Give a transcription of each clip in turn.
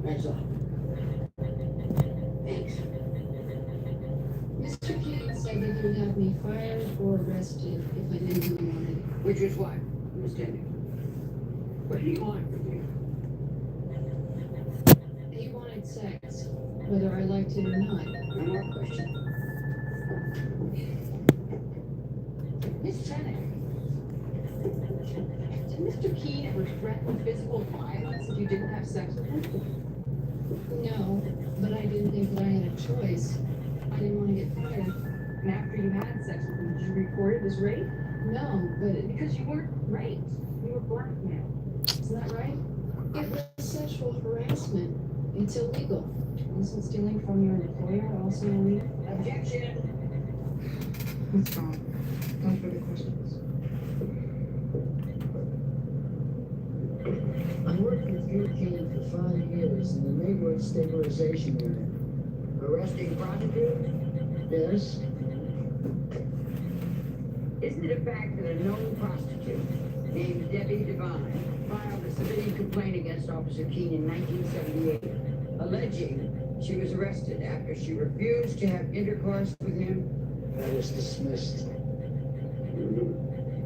That's all. Thanks. Mr. Keene said that he would have me fired or arrested if I didn't do him already. Which is what? Understanding. What do you want from me? He wanted sex, whether I liked it or not. No more question. Miss Janet, did Mr. Keene ever threaten physical violence if you didn't have sex with him? No, but I didn't think that I had a choice. I didn't want to get fired. And after you had sex with him, did you report it as rape? No, but Because you weren't raped. You were blackmailed. Isn't that right? it was sexual harassment. It's illegal. Isn't stealing from your employer also illegal? Objection. What's wrong? No further questions. I worked with Drew Keene for 5 years in the neighborhood stabilization unit. Arresting prostitute? Yes? Isn't it a fact that a known prostitute named Debbie Devine filed a civilian complaint against Officer Keene in 1978, alleging she was arrested after she refused to have intercourse with him? That was dismissed.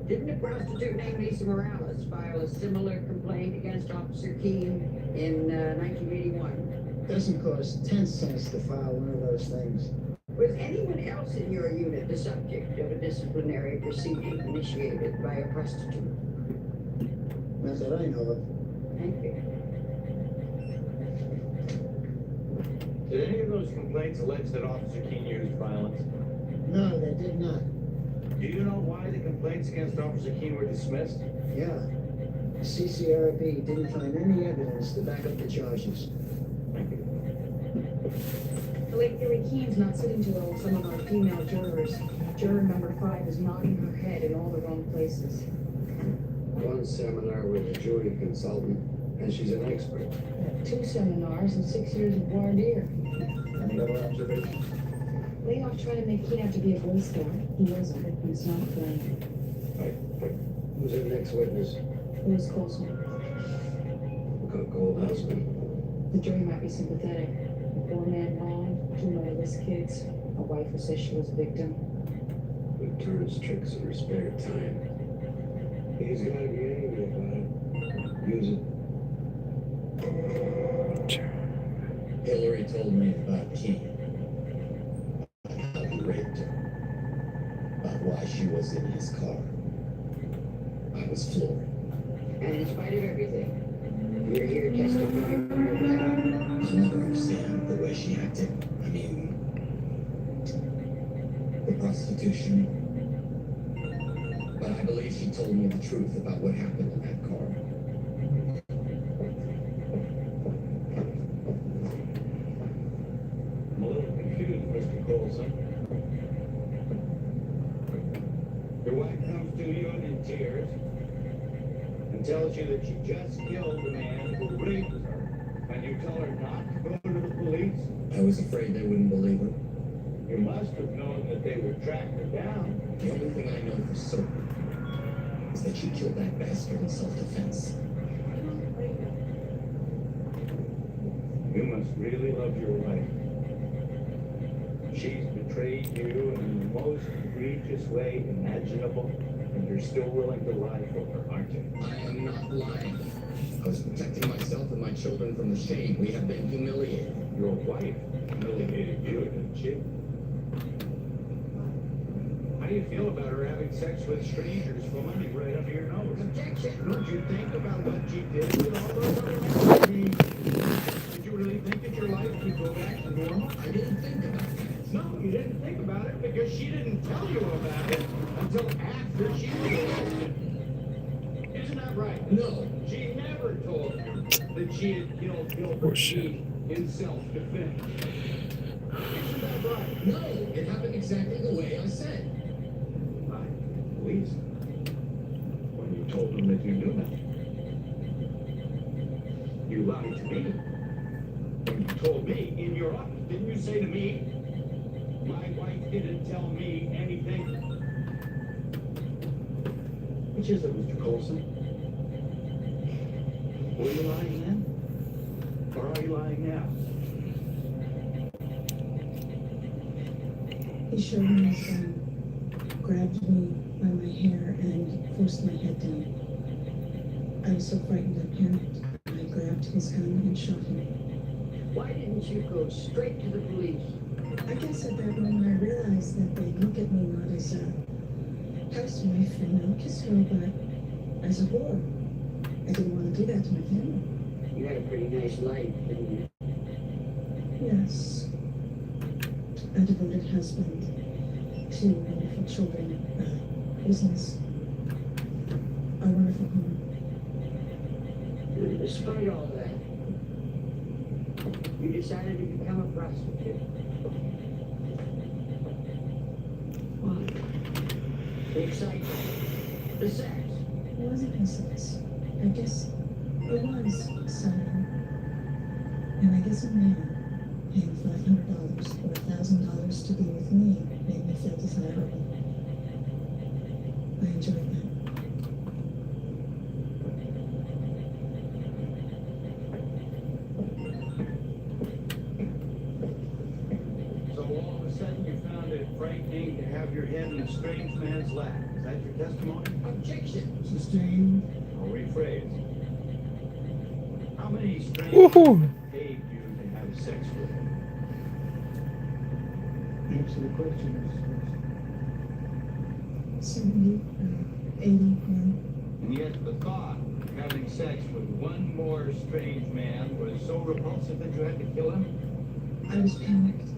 Didn't a prostitute named Lisa Morales file a similar complaint against Officer Keene in 1981? Doesn't cost 10 cents to file one of those things. Was anyone else in your unit the subject of a disciplinary proceeding initiated by a prostitute? Not that I know of. Thank you. Did any of those complaints allege that Officer Keene used violence? No, they did not. Do you know why the complaints against Officer Keene were dismissed? Yeah. The CCRB didn't find any evidence to back up the charges. Thank you. The late Gary Keene's not sitting too well with some of our female jurors. Juror number 5 is nodding her head in all the wrong places. One seminar with a jury consultant, and she's an expert. 2 seminars and 6 years of voir dire. Any other observations? Layoff tried to make Keene out to be a Boy Scout. He wasn't. He's not playing. Who's the next witness? Louis Colson. Gold husband. The jury might be sympathetic. A poor man wrong, 2 motherless kids, a wife who says she was a victim. Who turns tricks in her spare time. He's gotta be angry about it. Use it. Hillary told me about Keene. About how he raped her. About why she was in his car. I was floored. And in spite of everything, you're here testifying for your job. I'll never understand the way she acted. I mean, the prostitution. But I believe she told me the truth about what happened in that car. I'm a little confused, Mr. Colson. Your wife comes to you in tears and tells you that she just killed the man who raped her, and you tell her not to go to the police? I was afraid they wouldn't believe her. You must have known that they would track her down. The only thing I know for certain is that she killed that bastard in self-defense. You must really love your wife. She's betrayed you in the most egregious way imaginable, and you're still willing to lie for her, aren't you? I am not lying. I was protecting myself and my children from the shame. We have been humiliated. Your wife humiliated you, didn't she? How do you feel about her having sex with strangers for money right under your nose? Objection. Don't you think about what she did with all those other men? Did you really think that your life would go back to normal? I didn't think about that. No, you didn't think about it because she didn't tell you about it until after she was arrested. Isn't that right? No. She never told you that she had killed Gilbert Keene in self-defense. Isn't that right? No, it happened exactly the way I said. Police, when you told them that you knew that, you lied to me. When you told me in your office, didn't you say to me, my wife didn't tell me anything? Which is it, Mr. Colson? Were you lying then? Or are you lying now? He showed me his gun, grabbed me by my hair, and forced my head down. I was so frightened I panicked. I grabbed his gun and shot him. Why didn't you go straight to the police? I guess at that moment I realized that they look at me not as a housewife and a kiss girl, but as a whore. I didn't want to do that to my family. You had a pretty nice life, didn't you? Yes. A devoted husband, 2 wonderful children, business, a wonderful home. And despite all that, you decided to become a prostitute. Why? The excitement, the sex. It wasn't sex. I guess it was exciting. And I guess a man paying $500 or $1,000 to be with me made me feel desirable. I enjoyed that. So all of a sudden you found it frightening to have your head in a strange man's lap. Is that your testimony? Objection. Sustained. I'll rephrase. How many strange Woohoo! men paid you to have sex with them? Answer the question. 70, 80, And yet the thought of having sex with one more strange man was so repulsive that you had to kill him? I was panicked.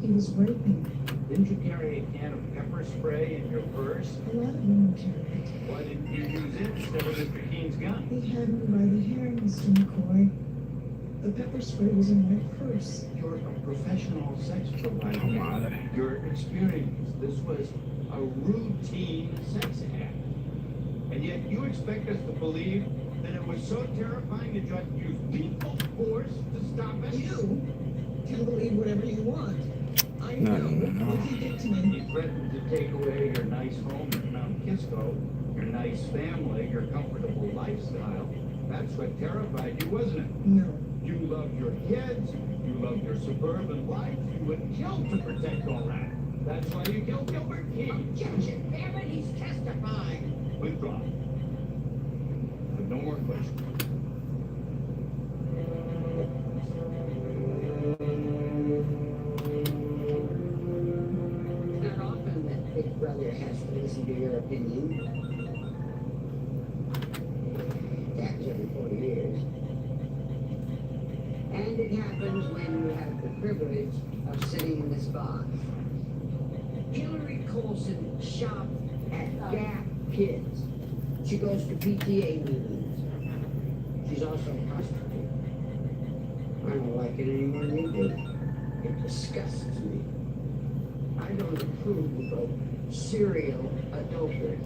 He was raping me. Didn't you carry a can of pepper spray in your purse? A lot of women carry it. Why didn't you use it instead of Mr. Keene's gun? He had me by the hair, Mr. McCoy. The pepper spray was in my purse. You're a professional sex provider. Your experience. This was a routine sex act. And yet you expect us to believe that it was so terrifying that you had to use lethal force to stop it? You can believe whatever you want. I No, know no, no. what he did to me. He threatened to take away your nice home in Mount Kisco, your nice family, your comfortable lifestyle. That's what terrified you, wasn't it? No. You loved your kids, you loved your suburban life, you would kill to protect all that. That's why you killed Gilbert King. Objection. Damn it, he's testifying. Withdraw. But no more questions. It's not often that Big Brother has to listen to your opinion. That's every 4 years. And it happens when you have the privilege of sitting in this box. Hillary Colson shopped at Gap Kids. She goes to PTA meetings. She's also a prostitute. I don't like it any more than you do. It disgusts me. I don't approve of serial adultery.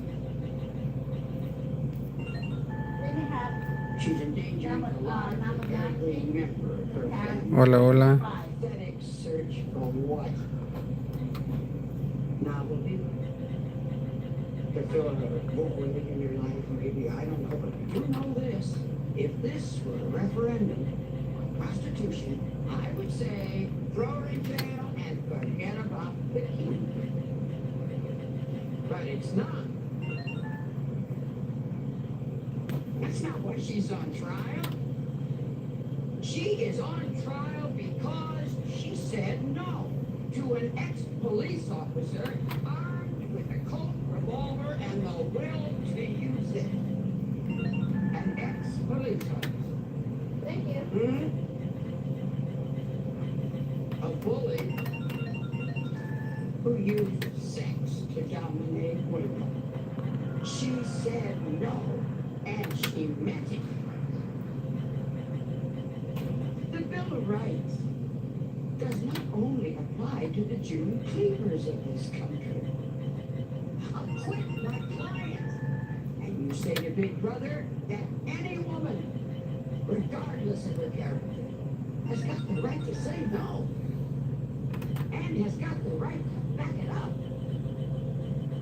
She's endangering the lives of every member of her family. Hola, hola. Pathetic search for what? Novelty? To fill a void in your life, maybe, I don't know, but you know this. If this were a referendum on prostitution, I would say throw her in jail and forget about the king. But it's not. That's not why she's on trial. She is on trial because she said no to an ex-police officer armed with a Colt revolver and the will to use it. An ex-police officer. Thank you. A bully who used sex to dominate women. She said no, and she meant it. The Bill of Rights does not only apply to the June cleavers of this country. Acquit my client. And you say to Big Brother that any woman, regardless of her character, has got the right to say no. And has got the right to back it up.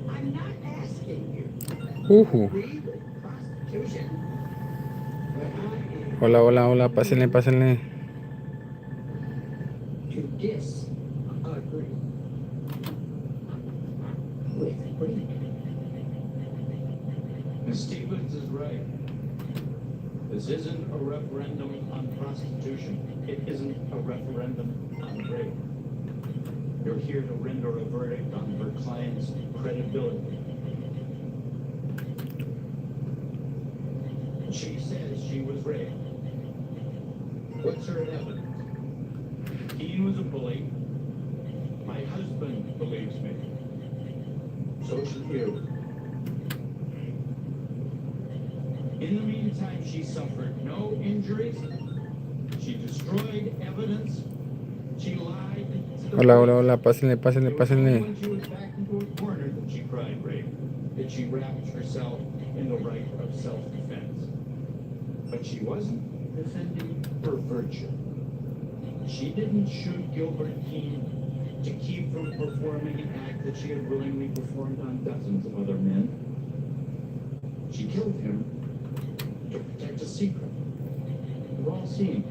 I'm not asking you to agree with prostitution. Hola, hola, hola, pásenle, pásenle. To disagree with Bree. Ms. Stevens is right. This isn't a referendum on prostitution. It isn't a referendum on rape. You're here to render a verdict on her client's credibility. She says she was raped. What's her evidence? Dean was a bully. My husband believes me. So should you. In the meantime, she suffered no injuries. She destroyed evidence. She lied to the Hola, hola, police. hola, pásenle, pásenle, It was only pásenle. when she was backed into a corner that she cried rape, that she wrapped herself in the right of self-defense. But she wasn't defending her virtue. She didn't shoot Gilbert Keene to keep from performing an act that she had willingly performed on dozens of other men. She killed him to protect a secret. We've all seen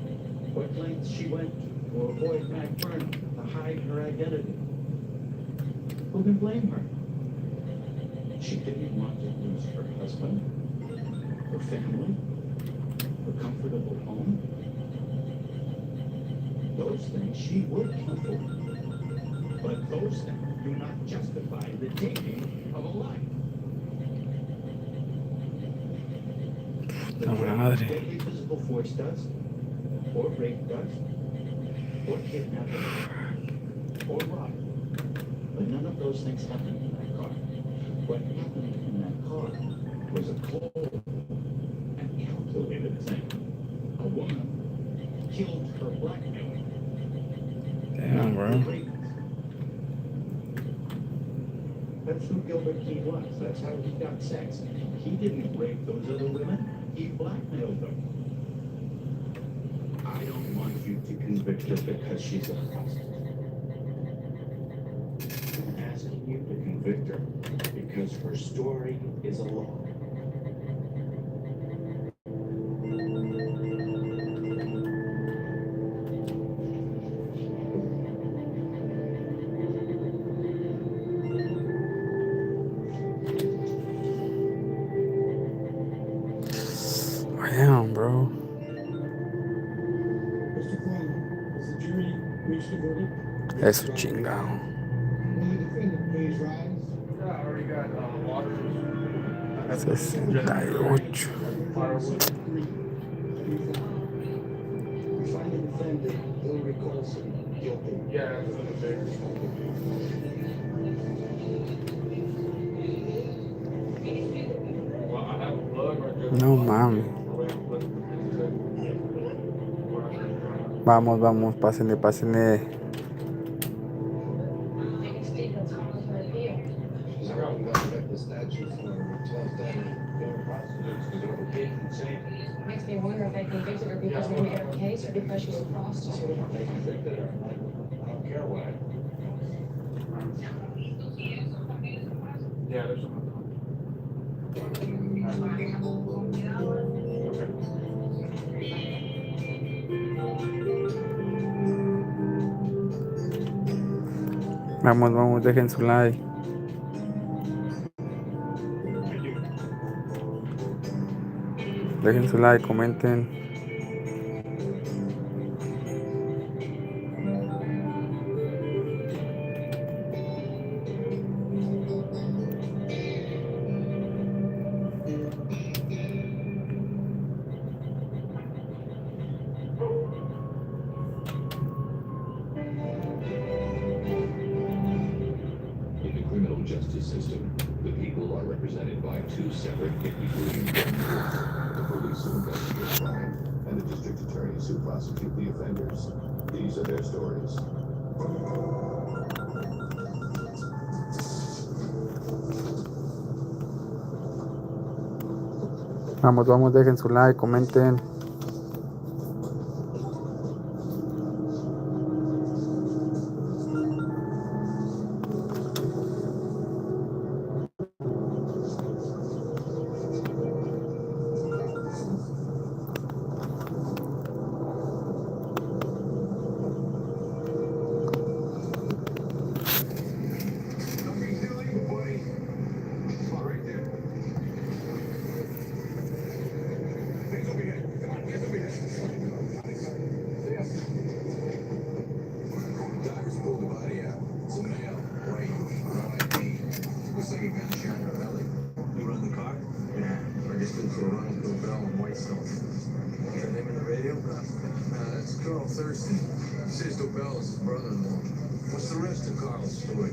what lengths she went to avoid Mac Burnham, to hide her identity. Who can blame her? She didn't want to lose her husband, her family, her comfortable home. Those things she would kill for. But those things do not justify the taking of a life. The Madre. deadly physical force does, or rape does, or kidnapping, or robbery. But none of those things happened in that car. What happened in that car was a cold and calculated thing. A woman killed her blackmailer. Damn, bro. That's who Gilbert Keene was. That's how he got sex. He didn't rape those other women. He blackmailed them. I don't want you to convict her because she's a prostitute. I'm asking you to convict her because her story is a lie. Damn, bro. Mr. Crowley, has the jury reached a verdict? Eso chingado. Will the defendant please rise? Yeah, I already got water. 68. We find the defendant, Hillary Colson, guilty. Yeah, that's in the paper. Well, I have blood right there. No mames. Vamos, vamos, pásenle, pásenle. She's going to get the statute for 12 days. Prostitutes deserve a cage and chain. Makes me wonder if they convicted her because they made her case or because she's a prostitute. They convicted her. I don't care why. Yeah, there's some. Vamos, vamos, dejen su like. Dejen su like, comenten. In the criminal justice system, the people are represented by two separate equally branches, the police who investigate crime and the district attorneys who prosecute the offenders. These are their stories. Vamos, vamos, dejen su like, comenten. Got a name in the radio? Nah, that's Carl Thurston. Sisto Bellis' brother-in-law. What's the rest of Carl's story?